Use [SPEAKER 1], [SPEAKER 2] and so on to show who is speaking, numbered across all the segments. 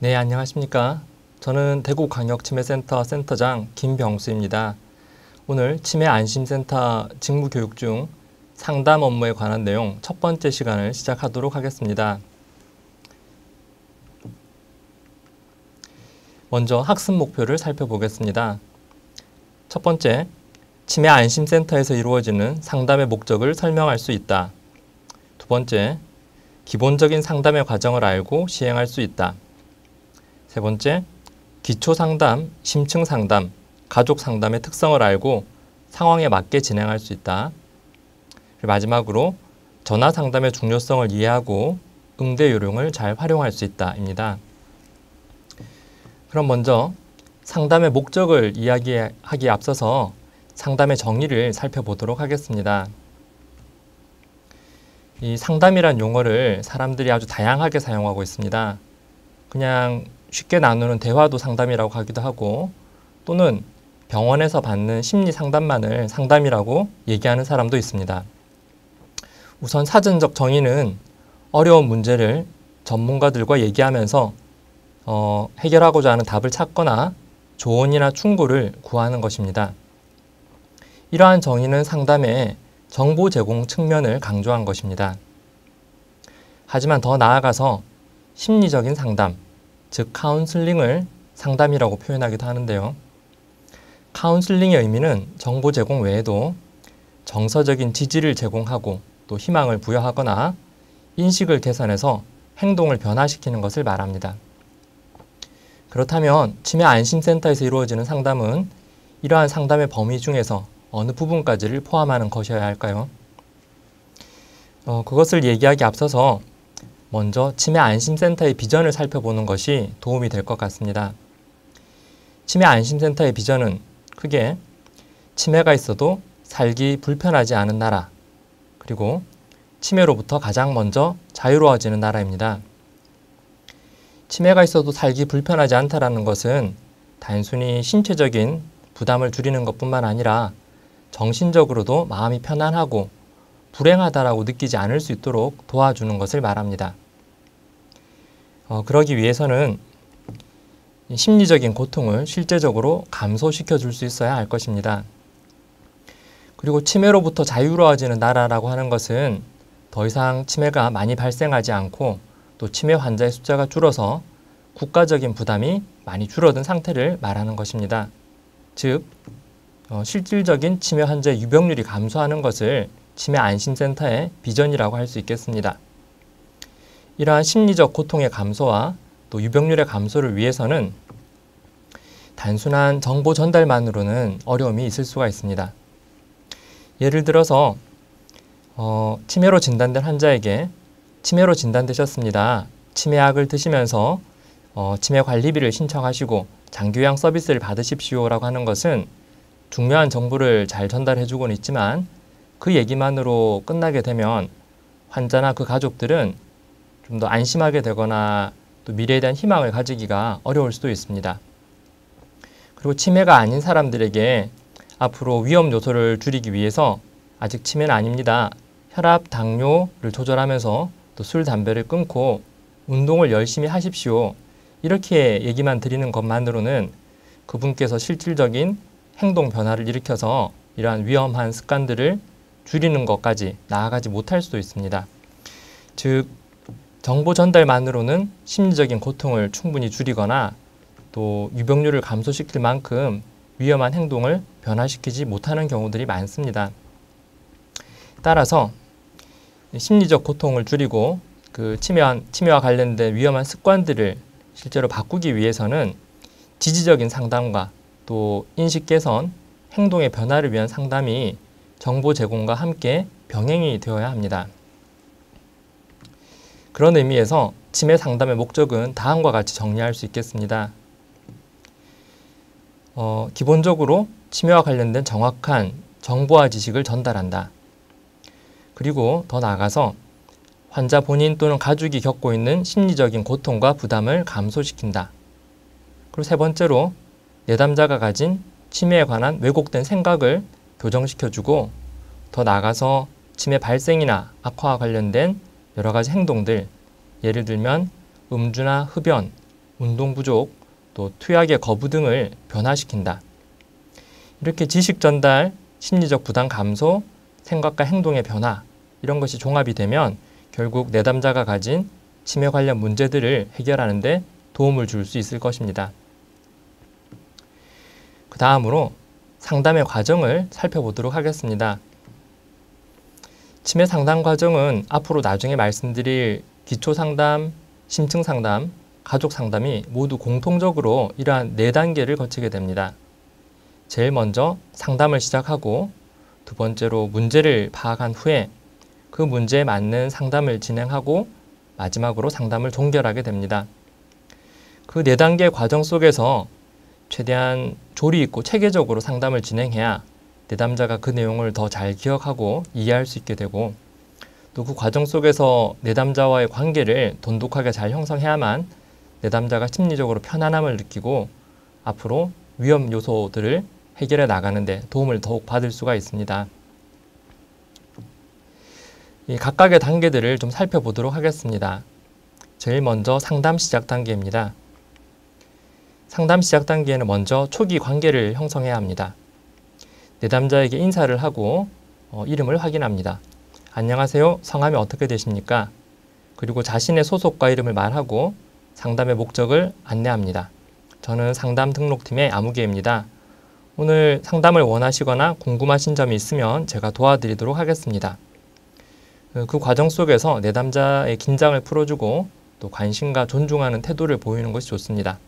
[SPEAKER 1] 네, 안녕하십니까. 저는 대구광역치매센터 센터장 김병수입니다. 오늘 치매안심센터 직무교육 중 상담 업무에 관한 내용 첫 번째 시간을 시작하도록 하겠습니다. 먼저 학습 목표를 살펴보겠습니다. 첫 번째, 치매안심센터에서 이루어지는 상담의 목적을 설명할 수 있다. 두 번째, 기본적인 상담의 과정을 알고 시행할 수 있다. 세 번째, 기초상담, 심층상담, 가족상담의 특성을 알고 상황에 맞게 진행할 수 있다. 그리고 마지막으로 전화상담의 중요성을 이해하고 응대 요령을 잘 활용할 수 있다입니다. 그럼 먼저 상담의 목적을 이야기하기에 앞서서 상담의 정의를 살펴보도록 하겠습니다. 이 상담이란 용어를 사람들이 아주 다양하게 사용하고 있습니다. 그냥 쉽게 나누는 대화도 상담이라고 하기도 하고, 또는 병원에서 받는 심리 상담만을 상담이라고 얘기하는 사람도 있습니다. 우선 사전적 정의는 어려운 문제를 전문가들과 얘기하면서 해결하고자 하는 답을 찾거나 조언이나 충고를 구하는 것입니다. 이러한 정의는 상담의 정보 제공 측면을 강조한 것입니다. 하지만 더 나아가서 심리적인 상담, 즉 카운슬링을 상담이라고 표현하기도 하는데요. 카운슬링의 의미는 정보 제공 외에도 정서적인 지지를 제공하고 또 희망을 부여하거나 인식을 개선해서 행동을 변화시키는 것을 말합니다. 그렇다면 치매안심센터에서 이루어지는 상담은 이러한 상담의 범위 중에서 어느 부분까지를 포함하는 것이어야 할까요? 그것을 얘기하기 앞서서 먼저 치매안심센터의 비전을 살펴보는 것이 도움이 될 것 같습니다. 치매안심센터의 비전은 크게 치매가 있어도 살기 불편하지 않은 나라, 그리고 치매로부터 가장 먼저 자유로워지는 나라입니다. 치매가 있어도 살기 불편하지 않다라는 것은 단순히 신체적인 부담을 줄이는 것뿐만 아니라 정신적으로도 마음이 편안하고 불행하다라고 느끼지 않을 수 있도록 도와주는 것을 말합니다. 그러기 위해서는 심리적인 고통을 실제적으로 감소시켜 줄 수 있어야 할 것입니다. 그리고 치매로부터 자유로워지는 나라라고 하는 것은 더 이상 치매가 많이 발생하지 않고 또 치매 환자의 숫자가 줄어서 국가적인 부담이 많이 줄어든 상태를 말하는 것입니다. 즉, 실질적인 치매 환자의 유병률이 감소하는 것을 치매안심센터의 비전이라고 할 수 있겠습니다. 이러한 심리적 고통의 감소와 또 유병률의 감소를 위해서는 단순한 정보 전달만으로는 어려움이 있을 수가 있습니다. 예를 들어서 치매로 진단된 환자에게 치매로 진단되셨습니다. 치매약을 드시면서 치매 관리비를 신청하시고 장기요양 서비스를 받으십시오라고 하는 것은 중요한 정보를 잘 전달해주고는 있지만 그 얘기만으로 끝나게 되면 환자나 그 가족들은 좀 더 안심하게 되거나 또 미래에 대한 희망을 가지기가 어려울 수도 있습니다. 그리고 치매가 아닌 사람들에게 앞으로 위험 요소를 줄이기 위해서 아직 치매는 아닙니다. 혈압, 당뇨를 조절하면서 또 술, 담배를 끊고 운동을 열심히 하십시오. 이렇게 얘기만 드리는 것만으로는 그분께서 실질적인 행동 변화를 일으켜서 이러한 위험한 습관들을 줄이는 것까지 나아가지 못할 수도 있습니다. 즉, 정보 전달만으로는 심리적인 고통을 충분히 줄이거나 또 유병률을 감소시킬 만큼 위험한 행동을 변화시키지 못하는 경우들이 많습니다. 따라서 심리적 고통을 줄이고 그 치매와 관련된 위험한 습관들을 실제로 바꾸기 위해서는 지지적인 상담과 또 인식 개선, 행동의 변화를 위한 상담이 정보 제공과 함께 병행이 되어야 합니다. 그런 의미에서 치매 상담의 목적은 다음과 같이 정리할 수 있겠습니다. 기본적으로 치매와 관련된 정확한 정보와 지식을 전달한다. 그리고 더 나아가서 환자 본인 또는 가족이 겪고 있는 심리적인 고통과 부담을 감소시킨다. 그리고 세 번째로 내담자가 가진 치매에 관한 왜곡된 생각을 교정시켜주고 더 나아가서 치매 발생이나 악화와 관련된 여러 가지 행동들, 예를 들면 음주나 흡연, 운동 부족, 또 투약의 거부 등을 변화시킨다. 이렇게 지식 전달, 심리적 부담 감소, 생각과 행동의 변화 이런 것이 종합이 되면 결국 내담자가 가진 치매 관련 문제들을 해결하는 데 도움을 줄 수 있을 것입니다. 그 다음으로 상담의 과정을 살펴보도록 하겠습니다. 치매 상담 과정은 앞으로 나중에 말씀드릴 기초 상담, 심층 상담, 가족 상담이 모두 공통적으로 이러한 4단계를 거치게 됩니다. 제일 먼저 상담을 시작하고 두 번째로 문제를 파악한 후에 그 문제에 맞는 상담을 진행하고 마지막으로 상담을 종결하게 됩니다. 그 4단계 과정 속에서 최대한 조리 있고 체계적으로 상담을 진행해야 내담자가 그 내용을 더 잘 기억하고 이해할 수 있게 되고 또 그 과정 속에서 내담자와의 관계를 돈독하게 잘 형성해야만 내담자가 심리적으로 편안함을 느끼고 앞으로 위험 요소들을 해결해 나가는 데 도움을 더욱 받을 수가 있습니다. 이 각각의 단계들을 좀 살펴보도록 하겠습니다. 제일 먼저 상담 시작 단계입니다. 상담 시작 단계에는 먼저 초기 관계를 형성해야 합니다. 내담자에게 인사를 하고 이름을 확인합니다. 안녕하세요. 성함이 어떻게 되십니까? 그리고 자신의 소속과 이름을 말하고 상담의 목적을 안내합니다. 저는 상담 등록팀의 아무개입니다. 오늘 상담을 원하시거나 궁금하신 점이 있으면 제가 도와드리도록 하겠습니다. 그 과정 속에서 내담자의 긴장을 풀어주고 또 관심과 존중하는 태도를 보이는 것이 좋습니다.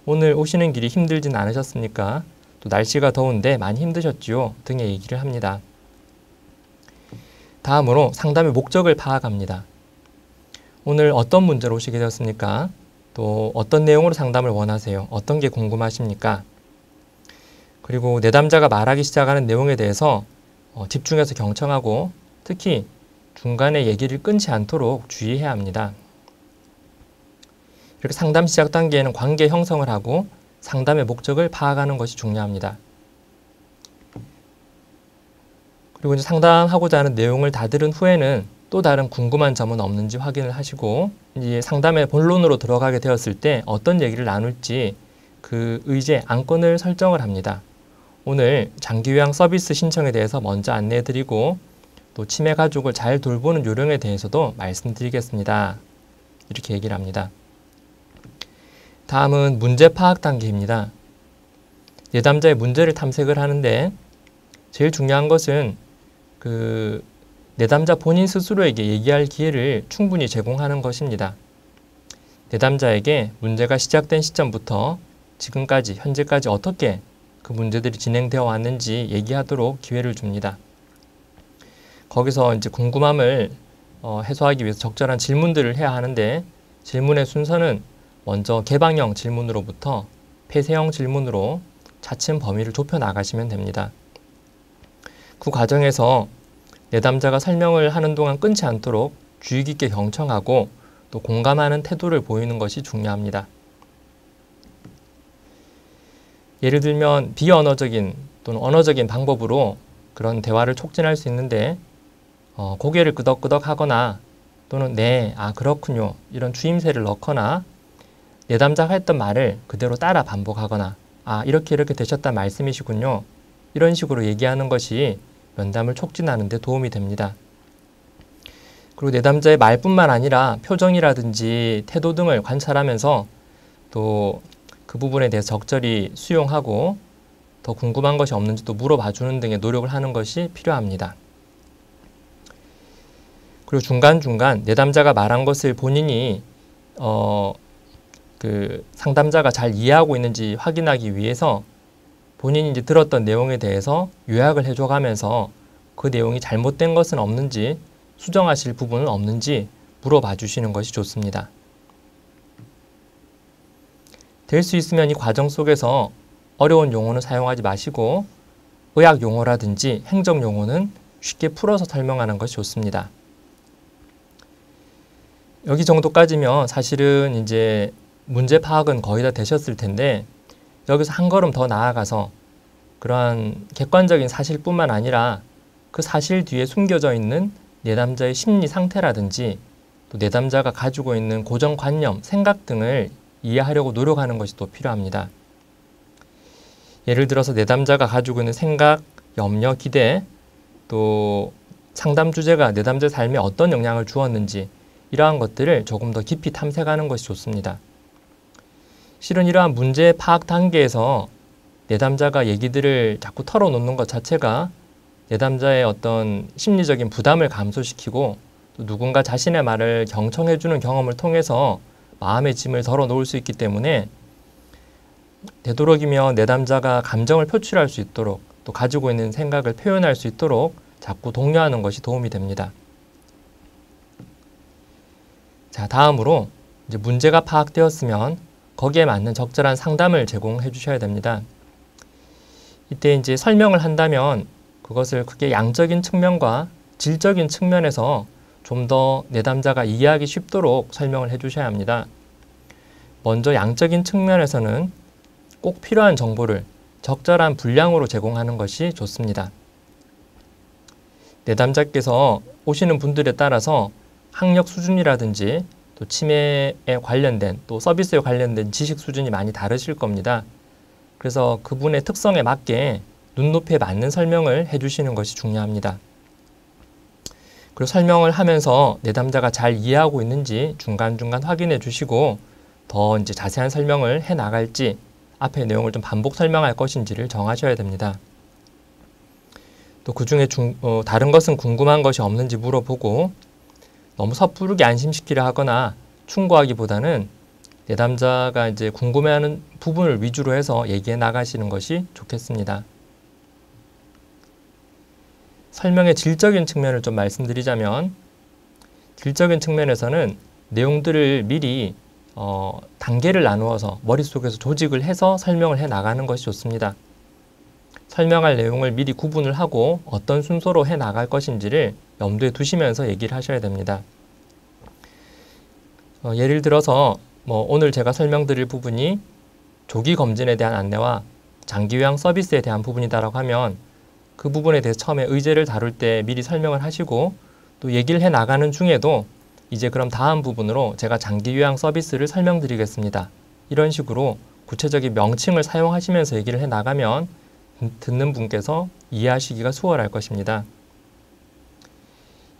[SPEAKER 1] 오늘 오시는 길이 힘들진 않으셨습니까? 또 날씨가 더운데 많이 힘드셨지요? 등의 얘기를 합니다. 다음으로 상담의 목적을 파악합니다. 오늘 어떤 문제로 오시게 되었습니까? 또 어떤 내용으로 상담을 원하세요? 어떤 게 궁금하십니까? 그리고 내담자가 말하기 시작하는 내용에 대해서 집중해서 경청하고 특히 중간에 얘기를 끊지 않도록 주의해야 합니다. 이렇게 상담 시작 단계에는 관계 형성을 하고 상담의 목적을 파악하는 것이 중요합니다. 그리고 이제 상담하고자 하는 내용을 다 들은 후에는 또 다른 궁금한 점은 없는지 확인을 하시고 이제 상담의 본론으로 들어가게 되었을 때 어떤 얘기를 나눌지 그 의제, 안건을 설정을 합니다. 오늘 장기요양 서비스 신청에 대해서 먼저 안내해드리고 또 치매 가족을 잘 돌보는 요령에 대해서도 말씀드리겠습니다. 이렇게 얘기를 합니다. 다음은 문제 파악 단계입니다. 내담자의 문제를 탐색을 하는데 제일 중요한 것은 그 내담자 본인 스스로에게 얘기할 기회를 충분히 제공하는 것입니다. 내담자에게 문제가 시작된 시점부터 지금까지, 현재까지 어떻게 그 문제들이 진행되어 왔는지 얘기하도록 기회를 줍니다. 거기서 이제 궁금함을 해소하기 위해서 적절한 질문들을 해야 하는데 질문의 순서는 먼저 개방형 질문으로부터 폐쇄형 질문으로 차츰 범위를 좁혀 나가시면 됩니다. 그 과정에서 내담자가 설명을 하는 동안 끊지 않도록 주의 깊게 경청하고 또 공감하는 태도를 보이는 것이 중요합니다. 예를 들면 비언어적인 또는 언어적인 방법으로 그런 대화를 촉진할 수 있는데 고개를 끄덕끄덕 하거나 또는 네, 아 그렇군요 이런 주임새를 넣거나 내담자가 했던 말을 그대로 따라 반복하거나 아 이렇게 되셨단 말씀이시군요 이런 식으로 얘기하는 것이 면담을 촉진하는 데 도움이 됩니다. 그리고 내담자의 말뿐만 아니라 표정이라든지 태도 등을 관찰하면서 또 그 부분에 대해서 적절히 수용하고 더 궁금한 것이 없는지 또 물어봐주는 등의 노력을 하는 것이 필요합니다. 그리고 중간중간 내담자가 말한 것을 본인이 그 상담자가 잘 이해하고 있는지 확인하기 위해서 본인이 이제 들었던 내용에 대해서 요약을 해줘가면서 그 내용이 잘못된 것은 없는지 수정하실 부분은 없는지 물어봐 주시는 것이 좋습니다. 될 수 있으면 이 과정 속에서 어려운 용어는 사용하지 마시고 의학 용어라든지 행정 용어는 쉽게 풀어서 설명하는 것이 좋습니다. 여기 정도까지면 사실은 이제 문제 파악은 거의 다 되셨을 텐데 여기서 한 걸음 더 나아가서 그러한 객관적인 사실뿐만 아니라 그 사실 뒤에 숨겨져 있는 내담자의 심리 상태라든지 또 내담자가 가지고 있는 고정관념, 생각 등을 이해하려고 노력하는 것이 또 필요합니다. 예를 들어서 내담자가 가지고 있는 생각, 염려, 기대, 또 상담 주제가 내담자 삶에 어떤 영향을 주었는지 이러한 것들을 조금 더 깊이 탐색하는 것이 좋습니다. 실은 이러한 문제 파악 단계에서 내담자가 얘기들을 자꾸 털어놓는 것 자체가 내담자의 어떤 심리적인 부담을 감소시키고 또 누군가 자신의 말을 경청해주는 경험을 통해서 마음의 짐을 덜어놓을 수 있기 때문에 되도록이면 내담자가 감정을 표출할 수 있도록 또 가지고 있는 생각을 표현할 수 있도록 자꾸 독려하는 것이 도움이 됩니다. 자, 다음으로 이제 문제가 파악되었으면 거기에 맞는 적절한 상담을 제공해 주셔야 됩니다. 이때 이제 설명을 한다면 그것을 크게 양적인 측면과 질적인 측면에서 좀 더 내담자가 이해하기 쉽도록 설명을 해 주셔야 합니다. 먼저 양적인 측면에서는 꼭 필요한 정보를 적절한 분량으로 제공하는 것이 좋습니다. 내담자께서 오시는 분들에 따라서 학력 수준이라든지 또 치매에 관련된 또 서비스에 관련된 지식 수준이 많이 다르실 겁니다. 그래서 그분의 특성에 맞게 눈높이에 맞는 설명을 해주시는 것이 중요합니다. 그리고 설명을 하면서 내담자가 잘 이해하고 있는지 중간중간 확인해 주시고 더 이제 자세한 설명을 해 나갈지 앞의 내용을 좀 반복 설명할 것인지를 정하셔야 됩니다. 또 그 중에 다른 것은 궁금한 것이 없는지 물어보고 너무 섣부르게 안심시키려 하거나 충고하기보다는 내담자가 이제 궁금해하는 부분을 위주로 해서 얘기해 나가시는 것이 좋겠습니다. 설명의 질적인 측면을 좀 말씀드리자면 질적인 측면에서는 내용들을 미리 단계를 나누어서 머릿속에서 조직을 해서 설명을 해 나가는 것이 좋습니다. 설명할 내용을 미리 구분을 하고 어떤 순서로 해 나갈 것인지를 염두에 두시면서 얘기를 하셔야 됩니다. 예를 들어서 오늘 제가 설명드릴 부분이 조기 검진에 대한 안내와 장기 요양 서비스에 대한 부분이다라고 하면 그 부분에 대해서 처음에 의제를 다룰 때 미리 설명을 하시고 또 얘기를 해 나가는 중에도 이제 그럼 다음 부분으로 제가 장기 요양 서비스를 설명드리겠습니다. 이런 식으로 구체적인 명칭을 사용하시면서 얘기를 해 나가면 듣는 분께서 이해하시기가 수월할 것입니다.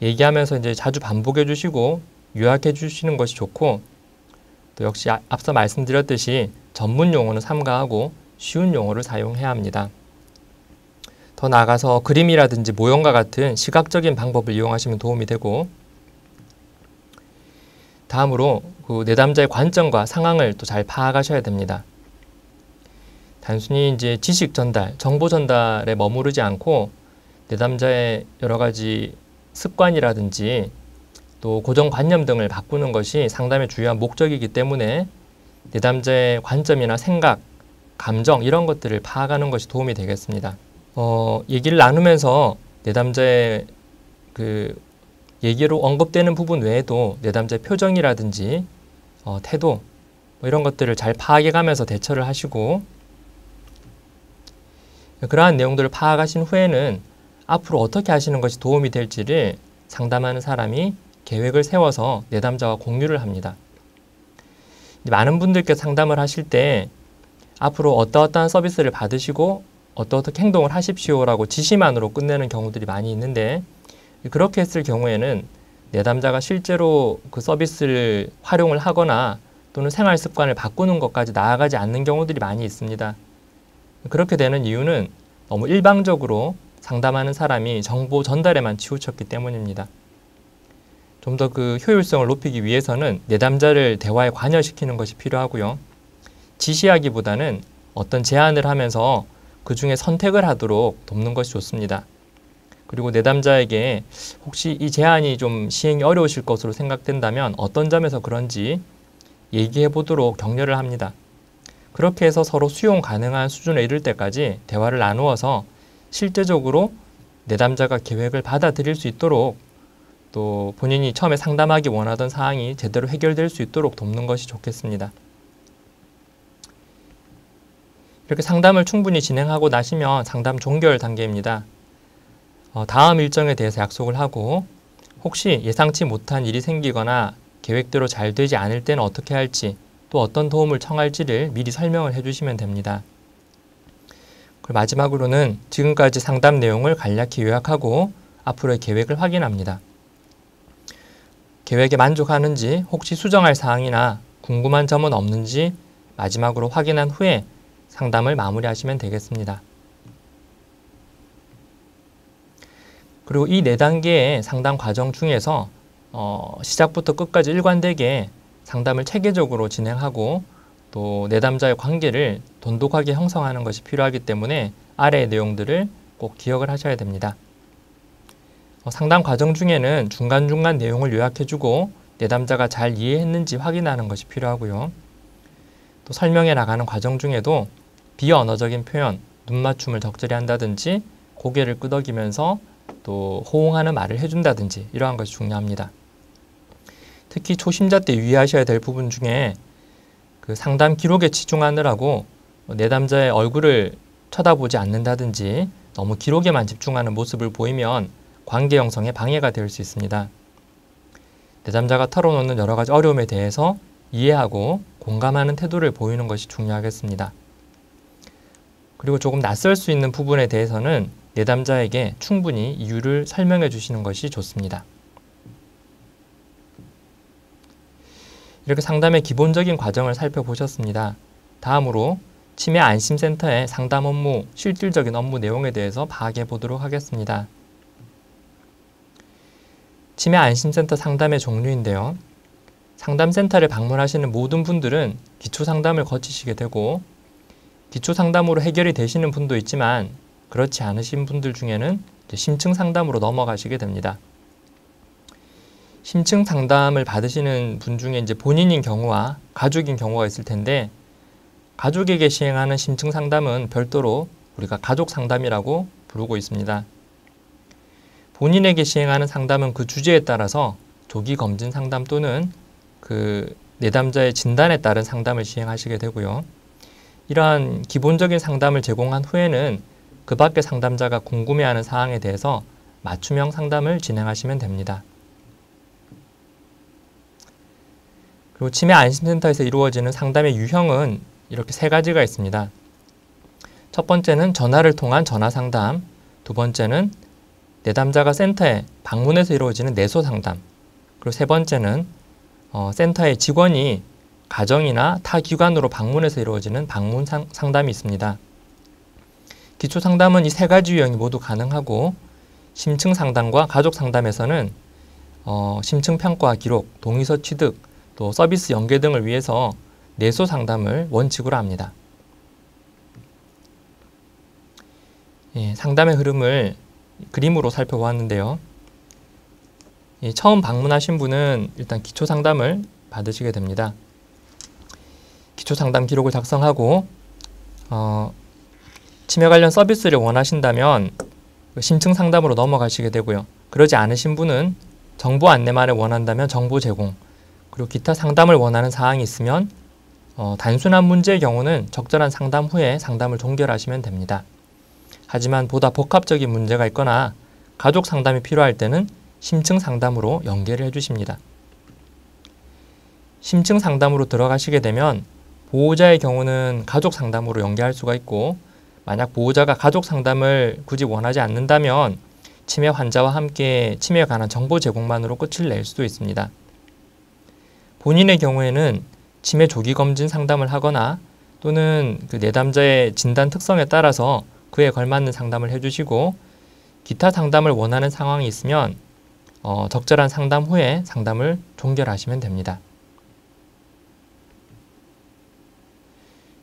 [SPEAKER 1] 얘기하면서 이제 자주 반복해 주시고 요약해 주시는 것이 좋고 또 역시 앞서 말씀드렸듯이 전문 용어는 삼가하고 쉬운 용어를 사용해야 합니다. 더 나아가서 그림이라든지 모형과 같은 시각적인 방법을 이용하시면 도움이 되고 다음으로 그 내담자의 관점과 상황을 또 잘 파악하셔야 됩니다. 단순히 이제 지식 전달, 정보 전달에 머무르지 않고 내담자의 여러 가지 습관이라든지 또 고정관념 등을 바꾸는 것이 상담의 주요한 목적이기 때문에 내담자의 관점이나 생각, 감정 이런 것들을 파악하는 것이 도움이 되겠습니다. 얘기를 나누면서 내담자의 그 얘기로 언급되는 부분 외에도 내담자의 표정이라든지 태도 이런 것들을 잘 파악해가면서 대처를 하시고 그러한 내용들을 파악하신 후에는 앞으로 어떻게 하시는 것이 도움이 될지를 상담하는 사람이 계획을 세워서 내담자와 공유를 합니다. 많은 분들께 상담을 하실 때 앞으로 어떠한 서비스를 받으시고 어떻게 행동을 하십시오라고 지시만으로 끝내는 경우들이 많이 있는데 그렇게 했을 경우에는 내담자가 실제로 그 서비스를 활용을 하거나 또는 생활 습관을 바꾸는 것까지 나아가지 않는 경우들이 많이 있습니다. 그렇게 되는 이유는 너무 일방적으로 상담하는 사람이 정보 전달에만 치우쳤기 때문입니다. 좀 더 그 효율성을 높이기 위해서는 내담자를 대화에 관여시키는 것이 필요하고요. 지시하기보다는 어떤 제안을 하면서 그 중에 선택을 하도록 돕는 것이 좋습니다. 그리고 내담자에게 혹시 이 제안이 좀 시행이 어려우실 것으로 생각된다면 어떤 점에서 그런지 얘기해 보도록 격려를 합니다. 그렇게 해서 서로 수용 가능한 수준에 이를 때까지 대화를 나누어서 실제적으로 내담자가 계획을 받아들일 수 있도록 또 본인이 처음에 상담하기 원하던 사항이 제대로 해결될 수 있도록 돕는 것이 좋겠습니다. 이렇게 상담을 충분히 진행하고 나시면 상담 종결 단계입니다. 다음 일정에 대해서 약속을 하고 혹시 예상치 못한 일이 생기거나 계획대로 잘 되지 않을 때는 어떻게 할지 또 어떤 도움을 청할지를 미리 설명을 해주시면 됩니다. 그리고 마지막으로는 지금까지 상담 내용을 간략히 요약하고 앞으로의 계획을 확인합니다. 계획에 만족하는지 혹시 수정할 사항이나 궁금한 점은 없는지 마지막으로 확인한 후에 상담을 마무리하시면 되겠습니다. 그리고 이 4단계의 상담 과정 중에서 시작부터 끝까지 일관되게 상담을 체계적으로 진행하고 또 내담자의 관계를 돈독하게 형성하는 것이 필요하기 때문에 아래의 내용들을 꼭 기억을 하셔야 됩니다. 상담 과정 중에는 중간중간 내용을 요약해주고 내담자가 잘 이해했는지 확인하는 것이 필요하고요. 또 설명해 나가는 과정 중에도 비언어적인 표현, 눈맞춤을 적절히 한다든지 고개를 끄덕이면서 또 호응하는 말을 해준다든지 이러한 것이 중요합니다. 특히 초심자 때 유의하셔야 될 부분 중에 그 상담 기록에 치중하느라고 내담자의 얼굴을 쳐다보지 않는다든지 너무 기록에만 집중하는 모습을 보이면 관계 형성에 방해가 될 수 있습니다. 내담자가 털어놓는 여러 가지 어려움에 대해서 이해하고 공감하는 태도를 보이는 것이 중요하겠습니다. 그리고 조금 낯설 수 있는 부분에 대해서는 내담자에게 충분히 이유를 설명해 주시는 것이 좋습니다. 이렇게 상담의 기본적인 과정을 살펴보셨습니다. 다음으로 치매 안심센터의 상담 업무, 실질적인 업무 내용에 대해서 파악해 보도록 하겠습니다. 치매 안심센터 상담의 종류인데요. 상담센터를 방문하시는 모든 분들은 기초상담을 거치시게 되고 기초상담으로 해결이 되시는 분도 있지만 그렇지 않으신 분들 중에는 심층 상담으로 넘어가시게 됩니다. 심층 상담을 받으시는 분 중에 이제 본인인 경우와 가족인 경우가 있을 텐데 가족에게 시행하는 심층 상담은 별도로 우리가 가족 상담이라고 부르고 있습니다. 본인에게 시행하는 상담은 그 주제에 따라서 조기 검진 상담 또는 그 내담자의 진단에 따른 상담을 시행하시게 되고요. 이러한 기본적인 상담을 제공한 후에는 그 밖의 상담자가 궁금해하는 사항에 대해서 맞춤형 상담을 진행하시면 됩니다. 그리고 치매 안심센터에서 이루어지는 상담의 유형은 이렇게 3가지가 있습니다. 첫 번째는 전화를 통한 전화 상담, 두 번째는 내담자가 센터에 방문해서 이루어지는 내소 상담, 그리고 세 번째는 센터의 직원이 가정이나 타 기관으로 방문해서 이루어지는 방문 상담이 있습니다. 기초 상담은 이 3가지 유형이 모두 가능하고 심층 상담과 가족 상담에서는 심층 평가 기록, 동의서 취득, 또 서비스 연계 등을 위해서 내소 상담을 원칙으로 합니다. 상담의 흐름을 그림으로 살펴보았는데요. 처음 방문하신 분은 일단 기초 상담을 받으시게 됩니다. 기초 상담 기록을 작성하고 치매 관련 서비스를 원하신다면 심층 상담으로 넘어가시게 되고요. 그러지 않으신 분은 정보 안내만을 원한다면 정보 제공, 그리고 기타 상담을 원하는 사항이 있으면 단순한 문제의 경우는 적절한 상담 후에 상담을 종결하시면 됩니다. 하지만 보다 복합적인 문제가 있거나 가족 상담이 필요할 때는 심층 상담으로 연계를 해주십니다. 심층 상담으로 들어가시게 되면 보호자의 경우는 가족 상담으로 연계할 수가 있고 만약 보호자가 가족 상담을 굳이 원하지 않는다면 치매 환자와 함께 치매에 관한 정보 제공만으로 끝을 낼 수도 있습니다. 본인의 경우에는 치매 조기 검진 상담을 하거나 또는 그 내담자의 진단 특성에 따라서 그에 걸맞는 상담을 해주시고 기타 상담을 원하는 상황이 있으면 적절한 상담 후에 상담을 종결하시면 됩니다.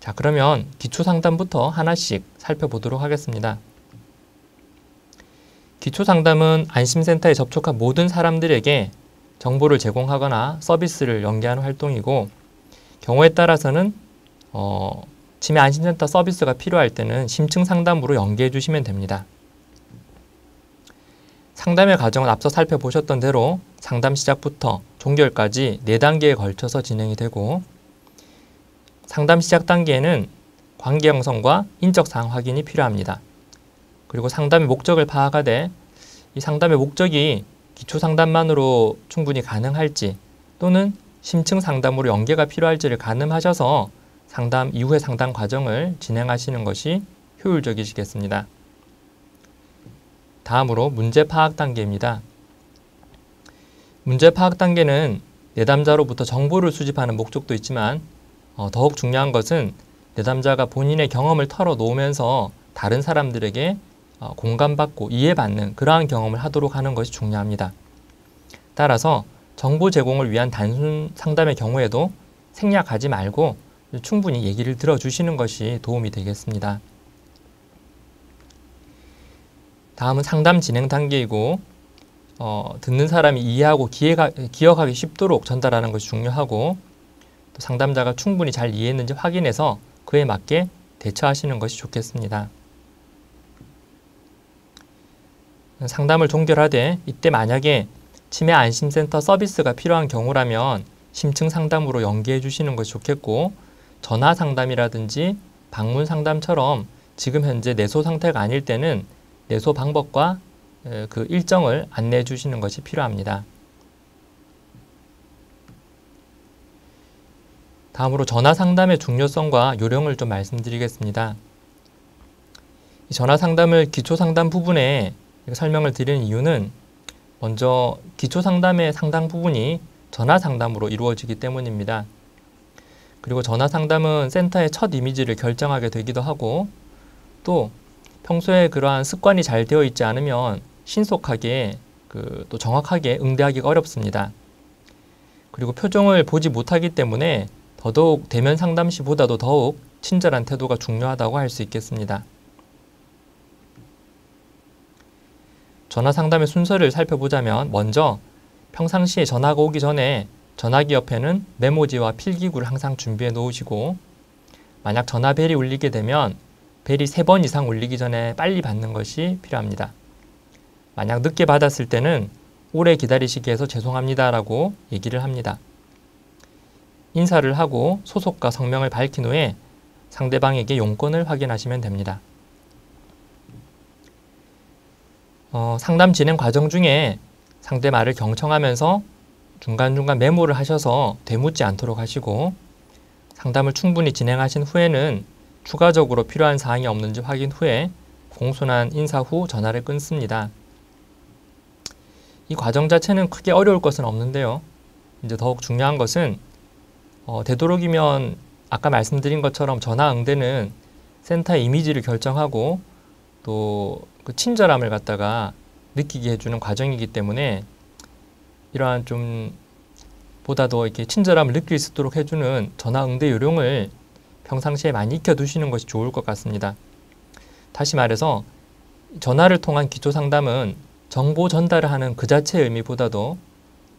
[SPEAKER 1] 자, 그러면 기초 상담부터 하나씩 살펴보도록 하겠습니다. 기초 상담은 안심센터에 접촉한 모든 사람들에게 정보를 제공하거나 서비스를 연계하는 활동이고 경우에 따라서는 치매 안심센터 서비스가 필요할 때는 심층 상담으로 연계해 주시면 됩니다. 상담의 과정은 앞서 살펴보셨던 대로 상담 시작부터 종결까지 4단계에 걸쳐서 진행이 되고 상담 시작 단계에는 관계 형성과 인적 사항 확인이 필요합니다. 그리고 상담의 목적을 파악하되 이 상담의 목적이 기초 상담만으로 충분히 가능할지 또는 심층 상담으로 연계가 필요할지를 가늠하셔서 상담 이후의 상담 과정을 진행하시는 것이 효율적이시겠습니다. 다음으로 문제 파악 단계입니다. 문제 파악 단계는 내담자로부터 정보를 수집하는 목적도 있지만 더욱 중요한 것은 내담자가 본인의 경험을 털어놓으면서 다른 사람들에게 공감받고 이해받는 그러한 경험을 하도록 하는 것이 중요합니다. 따라서 정보 제공을 위한 단순 상담의 경우에도 생략하지 말고 충분히 얘기를 들어주시는 것이 도움이 되겠습니다. 다음은 상담 진행 단계이고 듣는 사람이 이해하고 기억하기 쉽도록 전달하는 것이 중요하고 또 상담자가 충분히 잘 이해했는지 확인해서 그에 맞게 대처하시는 것이 좋겠습니다. 상담을 종결하되 이때 만약에 치매 안심센터 서비스가 필요한 경우라면 심층 상담으로 연계해 주시는 것이 좋겠고 전화 상담이라든지 방문 상담처럼 지금 현재 내소 상태가 아닐 때는 내소 방법과 그 일정을 안내해 주시는 것이 필요합니다. 다음으로 전화 상담의 중요성과 요령을 좀 말씀드리겠습니다. 이 전화 상담을 기초 상담 부분에 설명을 드리는 이유는 먼저 기초 상담의 상당 부분이 전화 상담으로 이루어지기 때문입니다. 그리고 전화 상담은 센터의 첫 이미지를 결정하게 되기도 하고 또 평소에 그러한 습관이 잘 되어 있지 않으면 신속하게 또 정확하게 응대하기가 어렵습니다. 그리고 표정을 보지 못하기 때문에 더더욱 대면 상담 시보다도 더욱 친절한 태도가 중요하다고 할 수 있겠습니다. 전화 상담의 순서를 살펴보자면 먼저 평상시에 전화가 오기 전에 전화기 옆에는 메모지와 필기구를 항상 준비해 놓으시고 만약 전화벨이 울리게 되면 벨이 3번 이상 울리기 전에 빨리 받는 것이 필요합니다. 만약 늦게 받았을 때는 오래 기다리시게 해서 죄송합니다 라고 얘기를 합니다. 인사를 하고 소속과 성명을 밝힌 후에 상대방에게 용건을 확인하시면 됩니다. 상담 진행 과정 중에 상대 말을 경청하면서 중간중간 메모를 하셔서 되묻지 않도록 하시고 상담을 충분히 진행하신 후에는 추가적으로 필요한 사항이 없는지 확인 후에 공손한 인사 후 전화를 끊습니다. 이 과정 자체는 크게 어려울 것은 없는데요. 이제 더욱 중요한 것은 되도록이면 아까 말씀드린 것처럼 전화 응대는 센터의 이미지를 결정하고 또 그 친절함을 갖다가 느끼게 해주는 과정이기 때문에 이러한 좀 보다 더 이렇게 친절함을 느낄 수 있도록 해주는 전화 응대 요령을 평상시에 많이 익혀두시는 것이 좋을 것 같습니다. 다시 말해서 전화를 통한 기초 상담은 정보 전달을 하는 그 자체의 의미보다도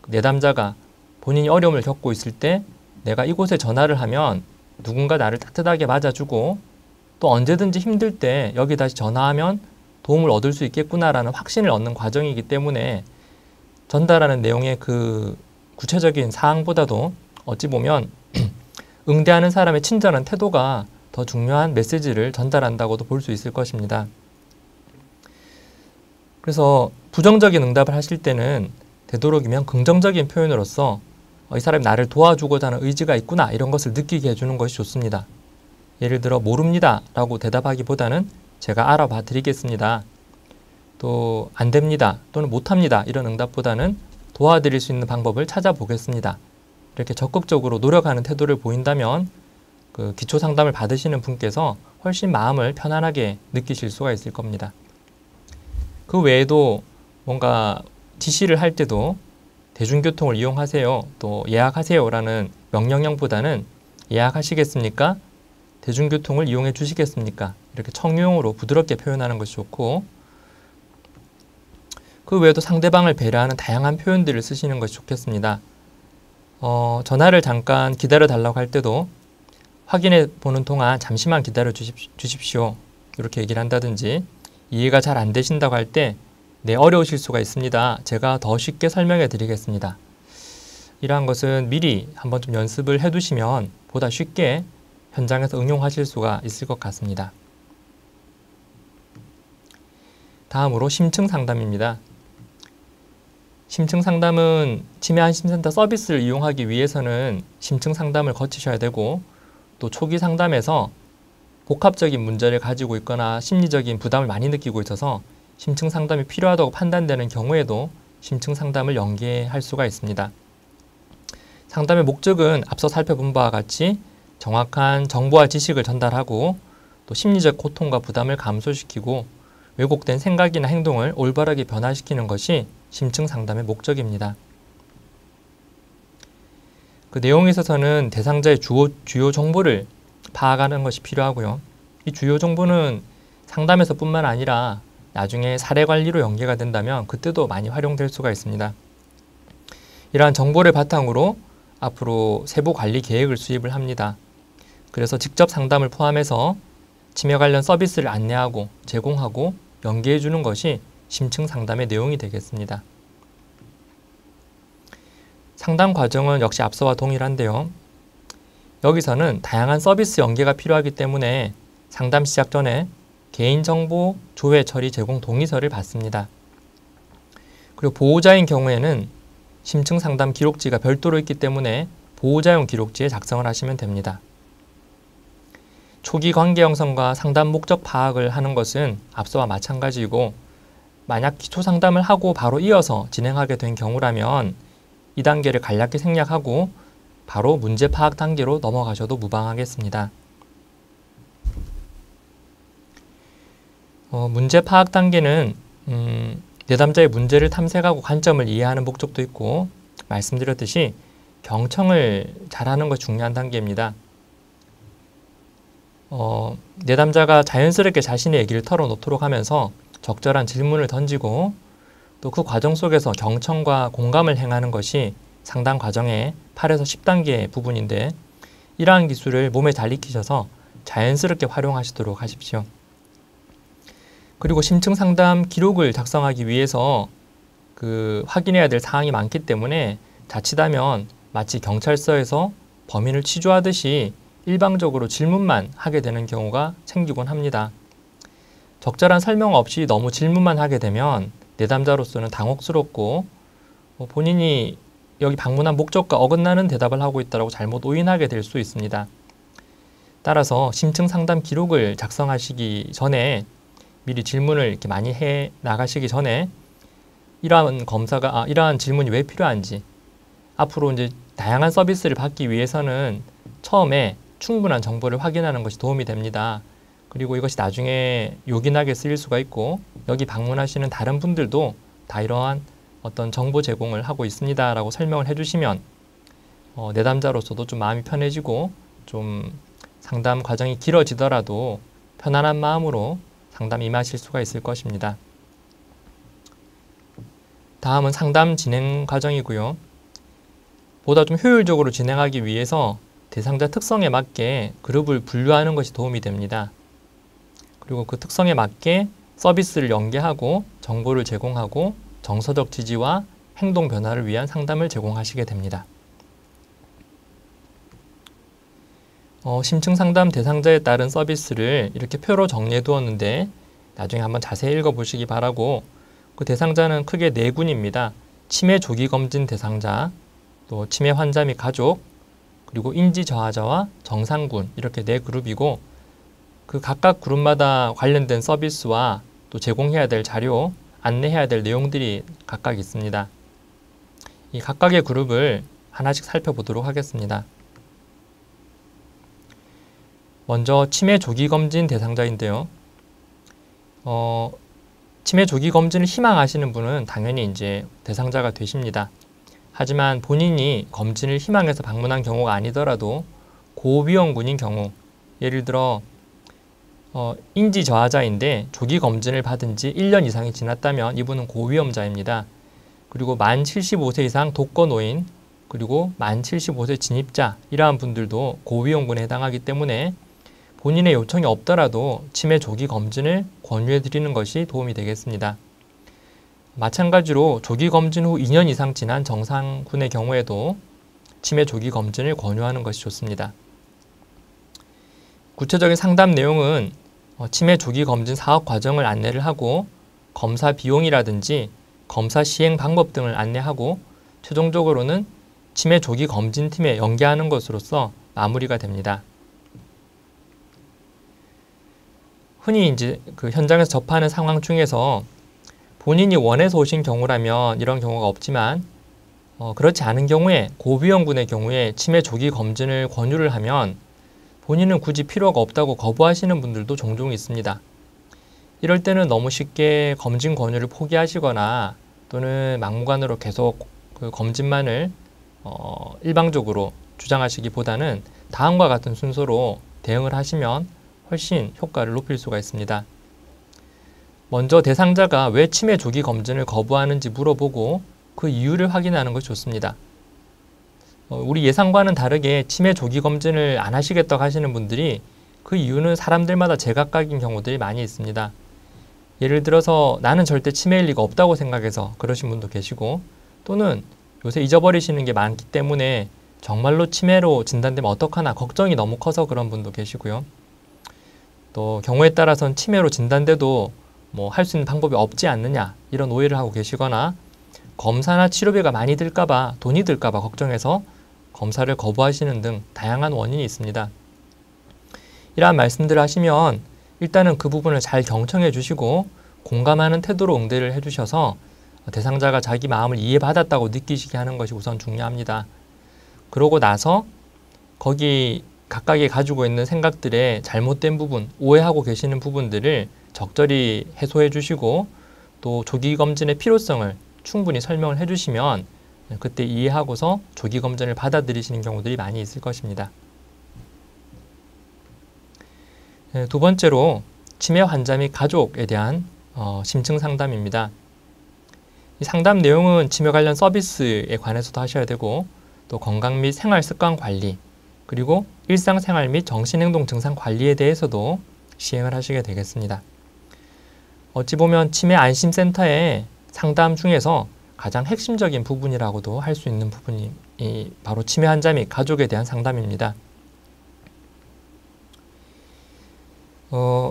[SPEAKER 1] 내담자가 본인이 어려움을 겪고 있을 때 내가 이곳에 전화를 하면 누군가 나를 따뜻하게 맞아주고 또 언제든지 힘들 때 여기 다시 전화하면 도움을 얻을 수 있겠구나라는 확신을 얻는 과정이기 때문에 전달하는 내용의 그 구체적인 사항보다도 어찌 보면 응대하는 사람의 친절한 태도가 더 중요한 메시지를 전달한다고도 볼 수 있을 것입니다. 그래서 부정적인 응답을 하실 때는 되도록이면 긍정적인 표현으로서 이 사람이 나를 도와주고자 하는 의지가 있구나 이런 것을 느끼게 해주는 것이 좋습니다. 예를 들어 모릅니다 라고 대답하기보다는 제가 알아봐 드리겠습니다. 또 안 됩니다 또는 못합니다 이런 응답보다는 도와드릴 수 있는 방법을 찾아보겠습니다. 이렇게 적극적으로 노력하는 태도를 보인다면 그 기초 상담을 받으시는 분께서 훨씬 마음을 편안하게 느끼실 수가 있을 겁니다. 그 외에도 뭔가 지시를 할 때도 대중교통을 이용하세요 또 예약하세요 라는 명령형보다는 예약하시겠습니까? 대중교통을 이용해 주시겠습니까? 이렇게 청유형으로 부드럽게 표현하는 것이 좋고 그 외에도 상대방을 배려하는 다양한 표현들을 쓰시는 것이 좋겠습니다. 전화를 잠깐 기다려 달라고 할 때도 확인해 보는 동안 잠시만 기다려 주십시오. 이렇게 얘기를 한다든지 이해가 잘 안 되신다고 할 때 네, 어려우실 수가 있습니다. 제가 더 쉽게 설명해 드리겠습니다. 이러한 것은 미리 한번 좀 연습을 해 두시면 보다 쉽게 현장에서 응용하실 수가 있을 것 같습니다. 다음으로 심층 상담입니다. 심층 상담은 치매 안심센터 서비스를 이용하기 위해서는 심층 상담을 거치셔야 되고, 또 초기 상담에서 복합적인 문제를 가지고 있거나 심리적인 부담을 많이 느끼고 있어서 심층 상담이 필요하다고 판단되는 경우에도 심층 상담을 연계할 수가 있습니다. 상담의 목적은 앞서 살펴본 바와 같이 정확한 정보와 지식을 전달하고, 또 심리적 고통과 부담을 감소시키고 왜곡된 생각이나 행동을 올바르게 변화시키는 것이 심층 상담의 목적입니다. 그 내용에 있어서는 대상자의 주요 정보를 파악하는 것이 필요하고요. 이 주요 정보는 상담에서뿐만 아니라 나중에 사례 관리로 연계가 된다면 그때도 많이 활용될 수가 있습니다. 이러한 정보를 바탕으로 앞으로 세부 관리 계획을 수립을 합니다. 그래서 직접 상담을 포함해서 치매 관련 서비스를 안내하고 제공하고 연계해 주는 것이 심층 상담의 내용이 되겠습니다. 상담 과정은 역시 앞서와 동일한데요. 여기서는 다양한 서비스 연계가 필요하기 때문에 상담 시작 전에 개인정보 조회 처리 제공 동의서를 받습니다. 그리고 보호자인 경우에는 심층 상담 기록지가 별도로 있기 때문에 보호자용 기록지에 작성을 하시면 됩니다. 초기 관계 형성과 상담 목적 파악을 하는 것은 앞서와 마찬가지이고, 만약 기초 상담을 하고 바로 이어서 진행하게 된 경우라면 이 단계를 간략히 생략하고 바로 문제 파악 단계로 넘어가셔도 무방하겠습니다. 문제 파악 단계는 내담자의 문제를 탐색하고 관점을 이해하는 목적도 있고, 말씀드렸듯이 경청을 잘하는 것이 중요한 단계입니다. 내담자가 자연스럽게 자신의 얘기를 털어놓도록 하면서 적절한 질문을 던지고, 또 그 과정 속에서 경청과 공감을 행하는 것이 상담 과정의 8에서 10단계 부분인데, 이러한 기술을 몸에 잘 익히셔서 자연스럽게 활용하시도록 하십시오. 그리고 심층 상담 기록을 작성하기 위해서 확인해야 될 사항이 많기 때문에 자칫하면 마치 경찰서에서 범인을 취조하듯이 일방적으로 질문만 하게 되는 경우가 생기곤 합니다. 적절한 설명 없이 너무 질문만 하게 되면 내담자로서는 당혹스럽고 본인이 여기 방문한 목적과 어긋나는 대답을 하고 있다고 잘못 오인하게 될 수 있습니다. 따라서 심층 상담 기록을 작성하시기 전에 미리 질문을 이렇게 많이 해 나가시기 전에 이러한 질문이 왜 필요한지, 앞으로 이제 다양한 서비스를 받기 위해서는 처음에 충분한 정보를 확인하는 것이 도움이 됩니다. 그리고 이것이 나중에 요긴하게 쓰일 수가 있고, 여기 방문하시는 다른 분들도 다 이러한 어떤 정보 제공을 하고 있습니다 라고 설명을 해주시면 내담자로서도 좀 마음이 편해지고, 좀 상담 과정이 길어지더라도 편안한 마음으로 상담 임하실 수가 있을 것입니다. 다음은 상담 진행 과정이고요. 보다 좀 효율적으로 진행하기 위해서 대상자 특성에 맞게 그룹을 분류하는 것이 도움이 됩니다. 그리고 그 특성에 맞게 서비스를 연계하고 정보를 제공하고 정서적 지지와 행동 변화를 위한 상담을 제공하시게 됩니다. 심층 상담 대상자에 따른 서비스를 이렇게 표로 정리해 두었는데 나중에 한번 자세히 읽어보시기 바라고, 그 대상자는 크게 4군입니다. 치매 조기 검진 대상자, 또 치매 환자 및 가족, 그리고 인지 저하자와 정상군, 이렇게 4그룹이고, 그 각각 그룹마다 관련된 서비스와 또 제공해야 될 자료, 안내해야 될 내용들이 각각 있습니다. 이 각각의 그룹을 하나씩 살펴보도록 하겠습니다. 먼저 치매 조기 검진 대상자인데요. 치매 조기 검진을 희망하시는 분은 당연히 이제 대상자가 되십니다. 하지만 본인이 검진을 희망해서 방문한 경우가 아니더라도 고위험군인 경우, 예를 들어 인지 저하자인데 조기 검진을 받은 지 1년 이상이 지났다면 이분은 고위험자입니다. 그리고 만 75세 이상 독거노인, 그리고 만 75세 진입자, 이러한 분들도 고위험군에 해당하기 때문에 본인의 요청이 없더라도 치매 조기 검진을 권유해 드리는 것이 도움이 되겠습니다. 마찬가지로 조기 검진 후 2년 이상 지난 정상군의 경우에도 치매 조기 검진을 권유하는 것이 좋습니다. 구체적인 상담 내용은 치매 조기 검진 사업 과정을 안내를 하고 검사 비용이라든지 검사 시행 방법 등을 안내하고 최종적으로는 치매 조기 검진팀에 연계하는 것으로서 마무리가 됩니다. 흔히 이제 그 현장에서 접하는 상황 중에서 본인이 원해서 오신 경우라면 이런 경우가 없지만 그렇지 않은 경우에 고비형군의 경우에 치매 조기 검진을 권유를 하면 본인은 굳이 필요가 없다고 거부하시는 분들도 종종 있습니다. 이럴 때는 너무 쉽게 검진 권유를 포기하시거나 또는 막무가내로 계속 그 검진만을 일방적으로 주장하시기보다는 다음과 같은 순서로 대응을 하시면 훨씬 효과를 높일 수가 있습니다. 먼저 대상자가 왜 치매 조기 검진을 거부하는지 물어보고 그 이유를 확인하는 것이 좋습니다. 우리 예상과는 다르게 치매 조기 검진을 안 하시겠다고 하시는 분들이 그 이유는 사람들마다 제각각인 경우들이 많이 있습니다. 예를 들어서 나는 절대 치매일 리가 없다고 생각해서 그러신 분도 계시고, 또는 요새 잊어버리시는 게 많기 때문에 정말로 치매로 진단되면 어떡하나 걱정이 너무 커서 그런 분도 계시고요. 또 경우에 따라서는 치매로 진단돼도 뭐 할 수 있는 방법이 없지 않느냐 이런 오해를 하고 계시거나, 검사나 치료비가 많이 들까봐 돈이 들까봐 걱정해서 검사를 거부하시는 등 다양한 원인이 있습니다. 이러한 말씀들을 하시면 일단은 그 부분을 잘 경청해 주시고 공감하는 태도로 응대를 해 주셔서 대상자가 자기 마음을 이해받았다고 느끼시게 하는 것이 우선 중요합니다. 그러고 나서 거기 각각이 가지고 있는 생각들의 잘못된 부분, 오해하고 계시는 부분들을 적절히 해소해 주시고 또 조기 검진의 필요성을 충분히 설명을 해 주시면 그때 이해하고서 조기 검진을 받아들이시는 경우들이 많이 있을 것입니다. 두 번째로 치매 환자 및 가족에 대한 심층 상담입니다. 이 상담 내용은 치매 관련 서비스에 관해서도 하셔야 되고 또 건강 및 생활 습관 관리, 그리고 일상생활 및 정신행동 증상 관리에 대해서도 시행을 하시게 되겠습니다. 어찌 보면 치매 안심센터의 상담 중에서 가장 핵심적인 부분이라고도 할 수 있는 부분이 바로 치매 환자 및 가족에 대한 상담입니다.